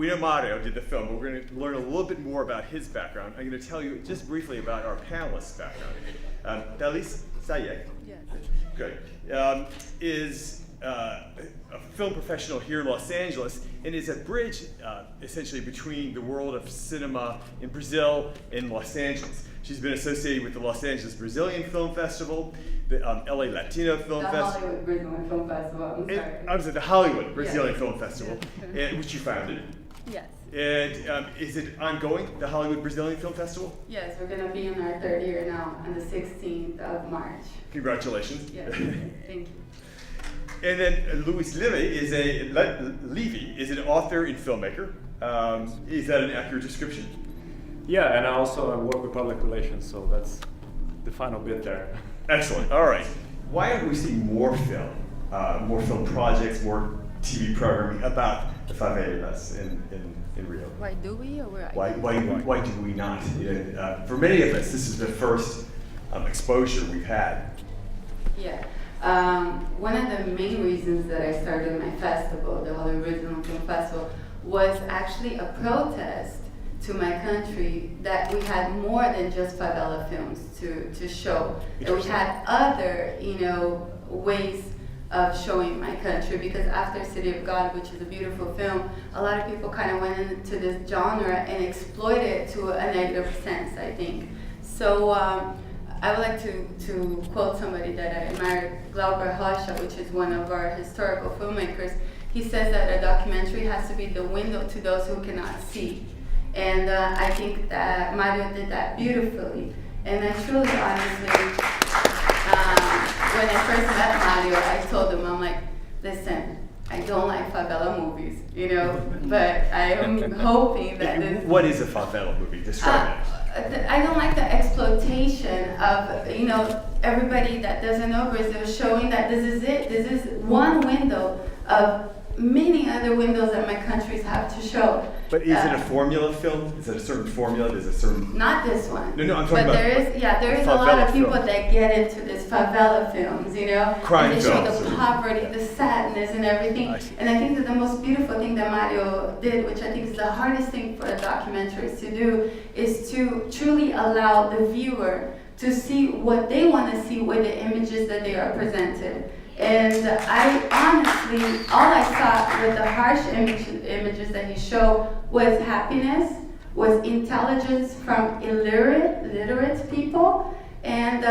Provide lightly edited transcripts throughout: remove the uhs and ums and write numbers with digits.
we know Mario did the film, but we're going to learn a little bit more about his background. I'm going to tell you just briefly about our panelists' background. Dalis Sayek, Yes. good, is a film professional here in Los Angeles and is a bridge essentially between the world of cinema in Brazil and Los Angeles. She's been associated with the Los Angeles Brazilian Film Festival, the LA Latino Film Festival. The Hollywood Brazilian Film Festival, I'm sorry. I was at the Hollywood Brazilian Yes. Film Festival, which you founded. Yes. And is it ongoing, the Hollywood Brazilian Film Festival? Yes, we're going to be in our third year now on the 16th of March. Congratulations. Yes, thank you. And then Luis Levy is an author and filmmaker. Is that an accurate description? Yeah, and I also work with public relations, so that's the final bit there. Excellent. All right. Why don't we see more film projects, more TV programming about the favelas in Rio? Why do we, or Why do we not? For many of us, this is the first exposure we've had. Yeah. One of the main reasons that I started my festival, the Hollywood Regional Film Festival, was actually a protest to my country that we had more than just favela films to show. That we had other, ways of showing my country, because after City of God, which is a beautiful film, a lot of people kind of went into this genre and exploited it to a negative sense, I think. So I would like to quote somebody that I admire, Glauber Rocha, which is one of our historical filmmakers. He says that a documentary has to be the window to those who cannot see. And I think that Mario did that beautifully. And I truly, honestly, when I first met Mario, I told him, I'm like, listen, I don't like favela movies, but I'm hoping that this... What is a favela movie? Describe it. I don't like the exploitation of, everybody that doesn't know Brazil, showing that this is it. This is one window of many other windows that my countries have to show. But is it a formula film? Is it a certain formula? There's a certain... Not this one. No, I'm talking but about... there is a lot of people film. that get into this favela films, Crime and they show films. the poverty, the sadness, and everything. And I think that the most beautiful thing that Mario did, which I think is the hardest thing for a documentarist to do, is to truly allow the viewer to see what they want to see with the images that they are presented. And I honestly, all I saw with the harsh images that he showed was happiness, was intelligence from literate people, and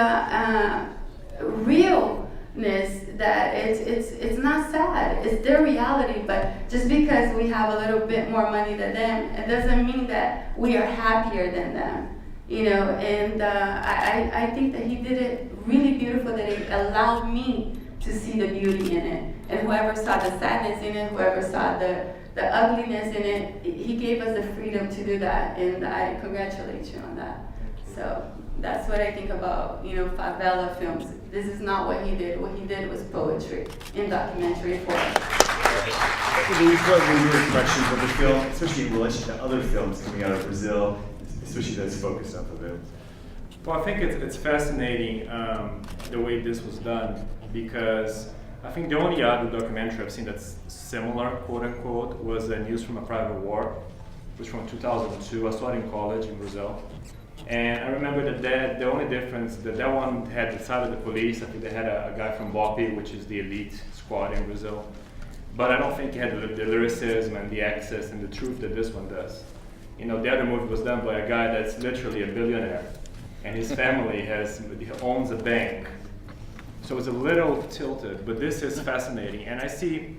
realness that it's not sad, it's their reality, but just because we have a little bit more money than them, it doesn't mean that we are happier than them. And I think that he did it really beautiful, that it allowed me to see the beauty in it. And whoever saw the sadness in it, whoever saw the ugliness in it, he gave us the freedom to do that, and I congratulate you on that. So that's what I think about, favela films. This is not what he did. What he did was poetry in documentary form. Luis, what were your impressions of the film, especially in relation to other films coming out of Brazil, especially those focused on favelas? Well, I think it's fascinating the way this was done, because I think the only other documentary I've seen that's similar, quote unquote, was News from a Private War, which was from 2002. I saw it in college in Brazil. And I remember that the only difference, that one had the side of the police. I think they had a guy from BOP, which is the elite squad in Brazil. But I don't think it had the lyricism and the access and the truth that this one does. The other movie was done by a guy that's literally a billionaire, and his family he owns a bank. So it's a little tilted, but this is fascinating. And I see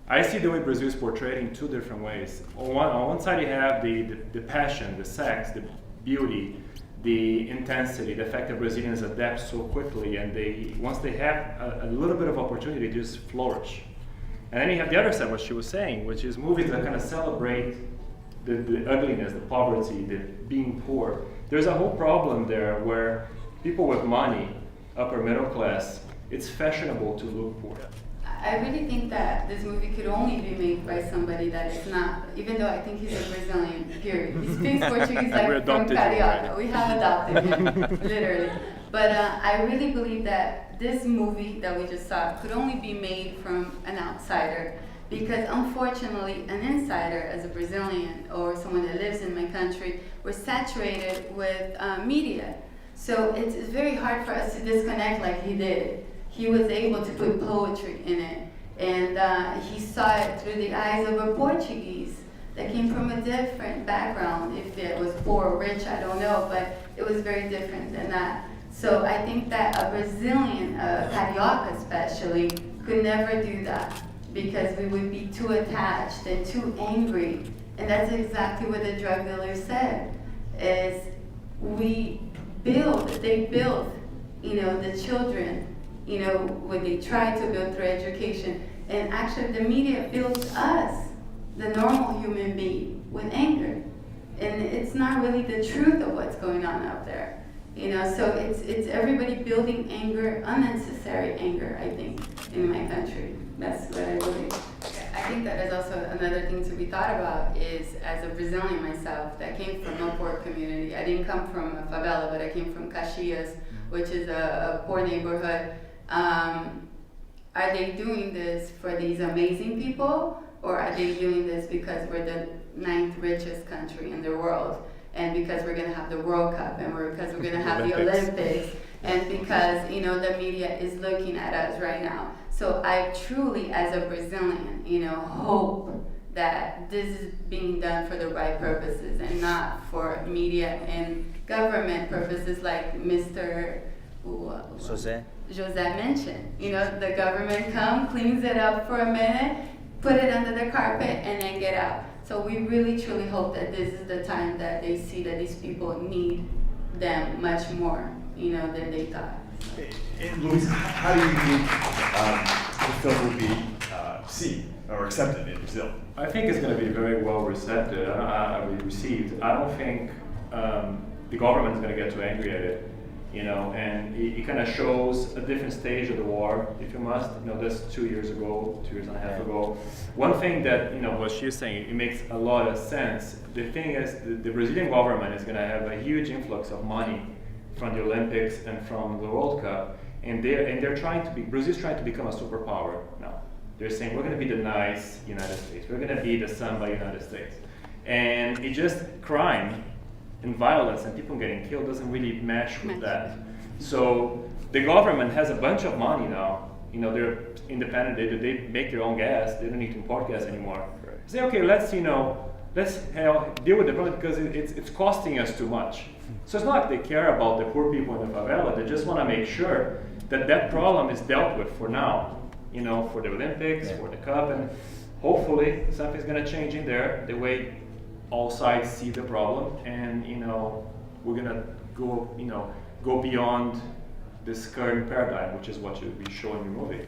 the way Brazil is portrayed in two different ways. On one side you have the passion, the sex, the beauty, the intensity, the fact that Brazilians adapt so quickly, and once they have a little bit of opportunity, they just flourish. And then you have the other side, what she was saying, which is movies that kind of celebrate the ugliness, the poverty, the being poor. There's a whole problem there where people with money, upper middle class, it's fashionable to look poor. I really think that this movie could only be made by somebody that is not, even though I think he's a Brazilian, period. He speaks Portuguese like from Carioca. We have adopted him, literally. But I really believe that this movie that we just saw could only be made from an outsider. Because unfortunately, an insider, as a Brazilian or someone that lives in my country, we're saturated with media. So it's very hard for us to disconnect like he did. He was able to put poetry in it, and he saw it through the eyes of a Portuguese that came from a different background. If it was poor or rich, I don't know, but it was very different than that. So I think that a Brazilian, carioca especially, could never do that, because we would be too attached and too angry. And that's exactly what the drug dealer said, is they build, the children, what they try to build through education. And actually the media builds us, the normal human being, with anger. And it's not really the truth of what's going on out there. So it's everybody building anger, unnecessary anger, I think, in my country. That's what I believe. I think that is also another thing to be thought about, is as a Brazilian myself that came from a poor community. I didn't come from a favela, but I came from Caxias, which is a poor neighborhood. Are they doing this for these amazing people, or are they doing this because we're the 9th richest country in the world, and because we're going to have the World Cup, and because we're going to have the Olympics, and because the media is looking at us right now? So I truly, as a Brazilian, hope that this is being done for the right purposes and not for media and government purposes, like Mr. José mentioned. The government cleans it up for a minute, put it under the carpet, and then get out. So we really truly hope that this is the time that they see that these people need them much more, than they thought. And Luis, how do you think the film will be seen or accepted in Brazil? I think it's going to be very well received. I don't think the government is going to get too angry at it, and it kind of shows a different stage of the war, if you must. That's 2 years ago, 2 years and a half ago. One thing that, what she's saying, it makes a lot of sense. The thing is, the Brazilian government is going to have a huge influx of money from the Olympics and from the World Cup, and they're trying to Brazil's trying to become a superpower now. They're saying, we're going to be the nice United States, we're going to be the samba United States, and it just crime and violence and people getting killed doesn't really mesh with that. So the government has a bunch of money now. They're independent. They make their own gas. They don't need to import gas anymore. Right. Say, okay, let's deal with the problem, because it's costing us too much. So it's not like they care about the poor people in the favela. They just want to make sure that problem is dealt with for now. For the Olympics, for the Cup, and hopefully something's going to change in there. The way all sides see the problem, and we're going to go beyond this current paradigm, which is what you show in your movie.